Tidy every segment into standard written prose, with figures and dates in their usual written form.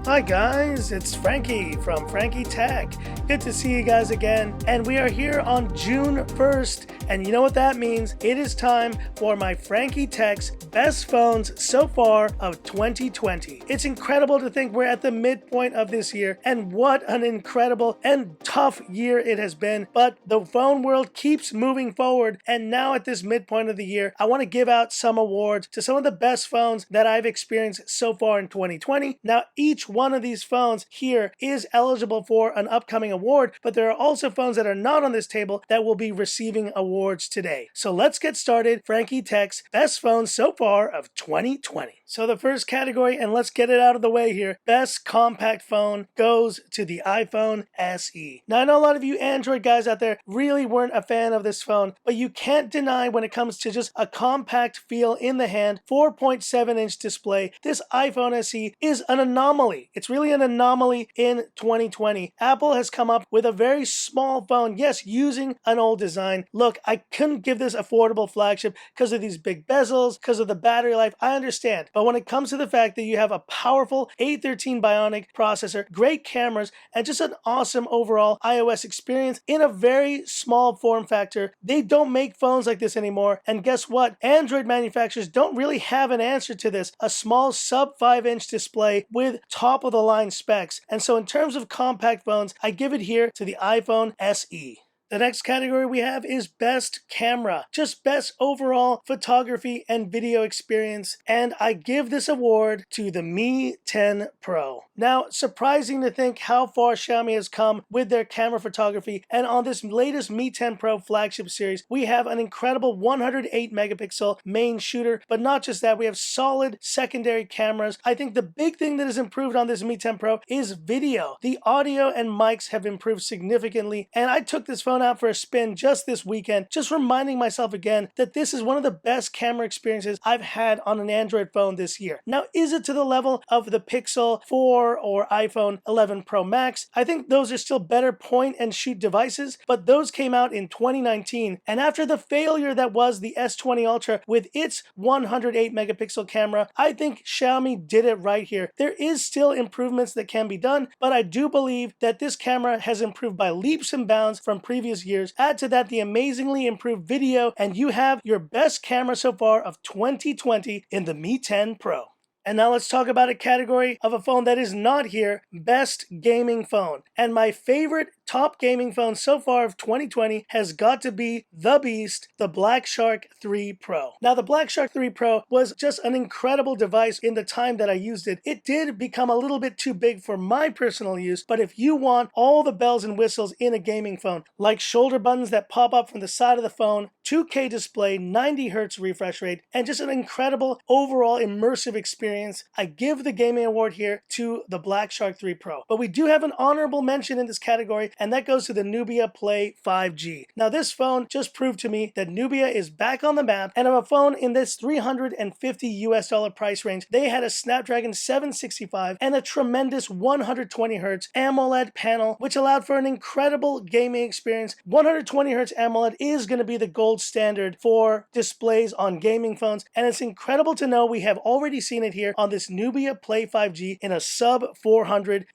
Hi guys, it's Frankie from Frankie Tech. Good to see you guys again, and we are here on June 1st, and you know what that means? It is time for my Frankie Tech's best phones so far of 2020. It's incredible to think we're at the midpoint of this year, and what an incredible and tough year it has been, but the phone world keeps moving forward, and now at this midpoint of the year, I want to give out some awards to some of the best phones that I've experienced so far in 2020. Now, each one of these phones here is eligible for an upcoming award, but there are also phones that are not on this table that will be receiving awards today. So let's get started. Frankie Tech's best phones so far of 2020. So the first category, and let's get it out of the way here, best compact phone goes to the iPhone SE. Now I know a lot of you Android guys out there really weren't a fan of this phone, but you can't deny when it comes to just a compact feel in the hand, 4.7-inch display, this iPhone SE is an anomaly. It's really an anomaly in 2020. Apple has come up with a very small phone, yes, using an old design. Look, I couldn't give this affordable flagship because of these big bezels, because of the battery life, I understand. But when it comes to the fact that you have a powerful A13 Bionic processor, great cameras, and just an awesome overall iOS experience in a very small form factor, they don't make phones like this anymore. And guess what? Android manufacturers don't really have an answer to this. A small sub 5-inch display with top of the line specs. And so in terms of compact phones, I give it here to the iPhone SE. The next category we have is best camera, just best overall photography and video experience, and I give this award to the Mi 10 Pro. Now, surprising to think how far Xiaomi has come with their camera photography, and on this latest Mi 10 Pro flagship series, we have an incredible 108 megapixel main shooter, but not just that, we have solid secondary cameras. I think the big thing that has improved on this Mi 10 Pro is video. The audio and mics have improved significantly, and I took this phone out for a spin just this weekend, just reminding myself again that this is one of the best camera experiences I've had on an Android phone this year. Now, is it to the level of the Pixel 4 or iPhone 11 Pro Max? I think those are still better point and shoot devices, but those came out in 2019, and after the failure that was the S20 Ultra with its 108 megapixel camera, I think Xiaomi did it right here. There is still improvements that can be done, but I do believe that this camera has improved by leaps and bounds from previous years. Add to that the amazingly improved video, and you have your best camera so far of 2020 in the Mi 10 Pro. And now let's talk about a category of a phone that is not here, best gaming phone. And my favorite top gaming phone so far of 2020 has got to be the beast, the Black Shark 3 Pro. Now the Black Shark 3 Pro was just an incredible device in the time that I used it. It did become a little bit too big for my personal use, but if you want all the bells and whistles in a gaming phone, like shoulder buttons that pop up from the side of the phone, 2K display, 90 Hz refresh rate, and just an incredible overall immersive experience, I give the gaming award here to the Black Shark 3 Pro. But we do have an honorable mention in this category, and that goes to the Nubia Play 5G. Now this phone just proved to me that Nubia is back on the map, and of a phone in this $350 price range, they had a Snapdragon 765 and a tremendous 120 Hz AMOLED panel, which allowed for an incredible gaming experience. 120 Hz AMOLED is going to be the gold standard for displays on gaming phones, and it's incredible to know we have already seen it here on this Nubia Play 5G in a sub $400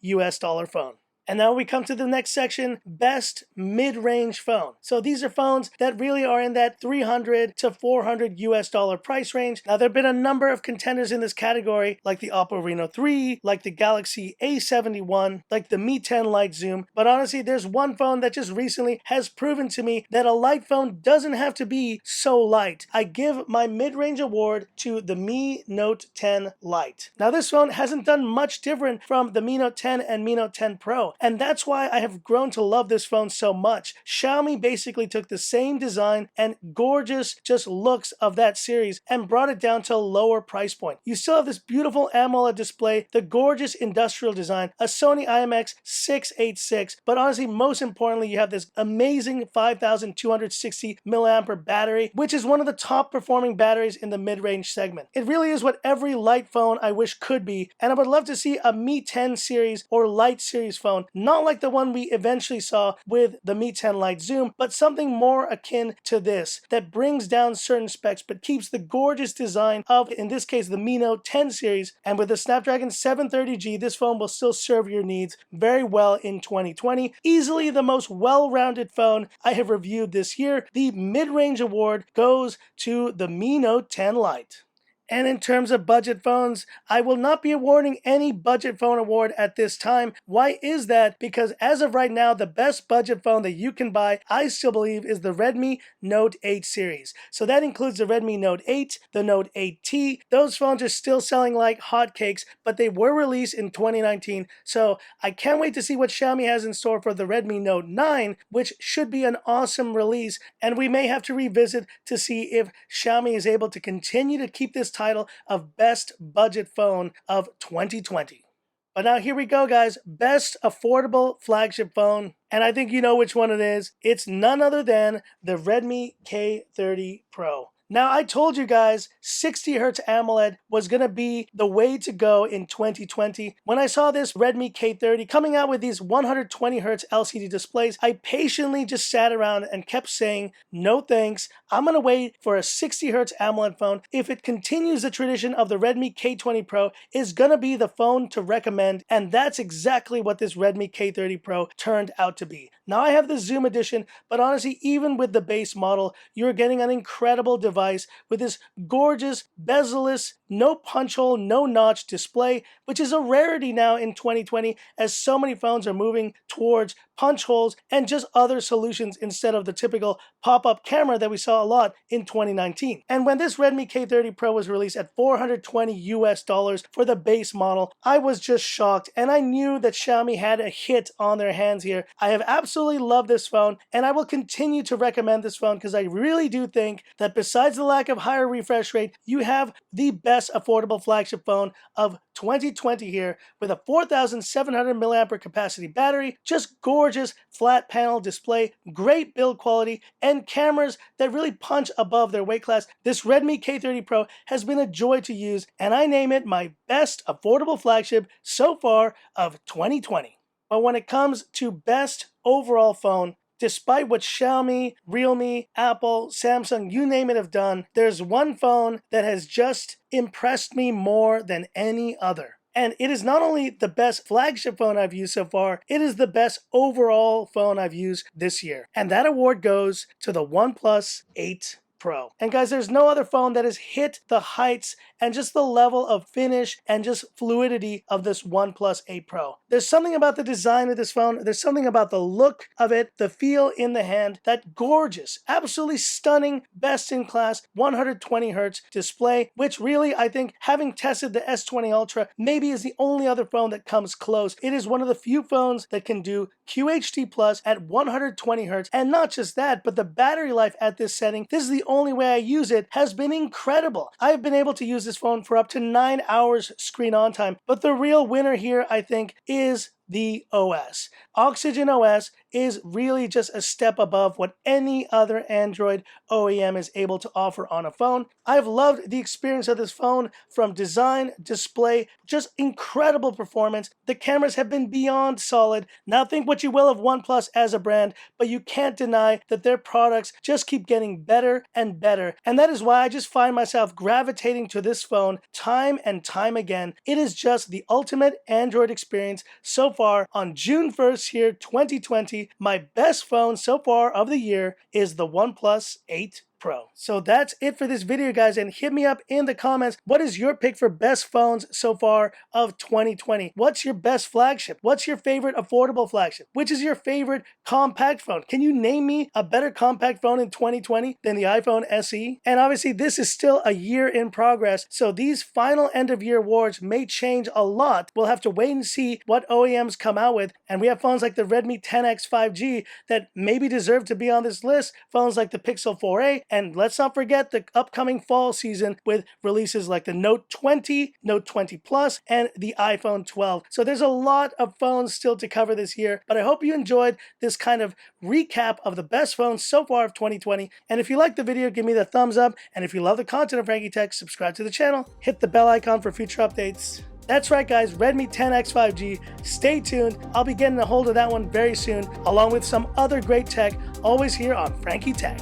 phone. And now we come to the next section, best mid-range phone. So these are phones that really are in that $300 to $400 price range. Now there have been a number of contenders in this category, like the Oppo Reno 3, like the Galaxy A71, like the Mi 10 Lite Zoom. But honestly, there's one phone that just recently has proven to me that a light phone doesn't have to be so light. I give my mid-range award to the Mi Note 10 Lite. Now this phone hasn't done much different from the Mi Note 10 and Mi Note 10 Pro. And that's why I have grown to love this phone so much. Xiaomi basically took the same design and gorgeous just looks of that series and brought it down to a lower price point. You still have this beautiful AMOLED display, the gorgeous industrial design, a Sony IMX686, but honestly, most importantly, you have this amazing 5260 milliampere battery, which is one of the top performing batteries in the mid-range segment. It really is what every light phone I wish could be, and I would love to see a Mi 10 series or Lite series phone phone, not like the one we eventually saw with the Mi 10 Lite zoom, but something more akin to this that brings down certain specs but keeps the gorgeous design of, in this case, the Mi Note 10 series. And with the Snapdragon 730G, this phone will still serve your needs very well in 2020. Easily the most well-rounded phone I have reviewed this year. The mid-range award goes to the Mi Note 10 Lite. And in terms of budget phones, I will not be awarding any budget phone award at this time. Why is that? Because as of right now, the best budget phone that you can buy, I still believe, is the Redmi Note 8 series. So that includes the Redmi Note 8, the Note 8T. Those phones are still selling like hotcakes, but they were released in 2019. So I can't wait to see what Xiaomi has in store for the Redmi Note 9, which should be an awesome release. And we may have to revisit to see if Xiaomi is able to continue to keep this title of best budget phone of 2020. But now here we go, guys. Best affordable flagship phone. And I think you know which one it is. It's none other than the Redmi K30 Pro. Now, I told you guys 60Hz AMOLED was going to be the way to go in 2020. When I saw this Redmi K30 coming out with these 120Hz LCD displays, I patiently just sat around and kept saying, no thanks, I'm going to wait for a 60Hz AMOLED phone. If it continues the tradition of the Redmi K20 Pro, is going to be the phone to recommend, and that's exactly what this Redmi K30 Pro turned out to be. Now, I have the Zoom edition, but honestly, even with the base model, you're getting an incredible device with this gorgeous bezel-less, no punch hole, no notch display, which is a rarity now in 2020 as so many phones are moving towards punch holes and just other solutions instead of the typical pop-up camera that we saw a lot in 2019. And when this Redmi K30 Pro was released at $420 for the base model, I was just shocked, and I knew that Xiaomi had a hit on their hands here. I have absolutely loved this phone, and I will continue to recommend this phone because I really do think that besides the lack of higher refresh rate, you have the best affordable flagship phone of 2020 here with a 4,700 mAh capacity battery, just gorgeous flat panel display, great build quality, and cameras that really punch above their weight class. This Redmi K30 Pro has been a joy to use, and I name it my best affordable flagship so far of 2020. But when it comes to best overall phone, despite what Xiaomi, Realme, Apple, Samsung, you name it have done, there's one phone that has just impressed me more than any other. And it is not only the best flagship phone I've used so far, it is the best overall phone I've used this year. And that award goes to the OnePlus 8 Pro. And guys, there's no other phone that has hit the heights and just the level of finish and just fluidity of this OnePlus 8 Pro. There's something about the design of this phone, there's something about the look of it, the feel in the hand, that gorgeous, absolutely stunning, best-in-class 120Hz display, which really, I think, having tested the S20 Ultra, maybe is the only other phone that comes close. It is one of the few phones that can do QHD Plus at 120Hz, and not just that, but the battery life at this setting, this is the only way I use it, has been incredible. I've been able to use this phone for up to 9 hours screen on time, but the real winner here, I think, is the OS. Oxygen OS is really just a step above what any other Android OEM is able to offer on a phone. I've loved the experience of this phone from design, display, just incredible performance. The cameras have been beyond solid. Now think what you will of OnePlus as a brand, but you can't deny that their products just keep getting better and better. And that is why I just find myself gravitating to this phone time and time again. It is just the ultimate Android experience so far on June 1st here, 2020. My best phone so far of the year is the OnePlus 8 Pro. So that's it for this video, guys, and hit me up in the comments. What is your pick for best phones so far of 2020? What's your best flagship? What's your favorite affordable flagship? Which is your favorite compact phone? Can you name me a better compact phone in 2020 than the iPhone SE? And obviously this is still a year in progress, so these final end of year awards may change a lot. We'll have to wait and see what OEMs come out with, and we have phones like the Redmi 10X 5G that maybe deserve to be on this list, phones like the Pixel 4a, and let's not forget the upcoming fall season with releases like the Note 20, Note 20 Plus, and the iPhone 12. So there's a lot of phones still to cover this year, but I hope you enjoyed this kind of recap of the best phones so far of 2020. And if you liked the video, give me the thumbs up. And if you love the content of Frankie Tech, subscribe to the channel, hit the bell icon for future updates. That's right, guys, Redmi 10X 5G. Stay tuned. I'll be getting a hold of that one very soon, along with some other great tech, always here on Frankie Tech.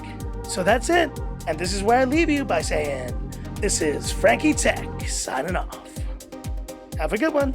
So that's it. And this is where I leave you by saying, this is Frankie Tech signing off. Have a good one.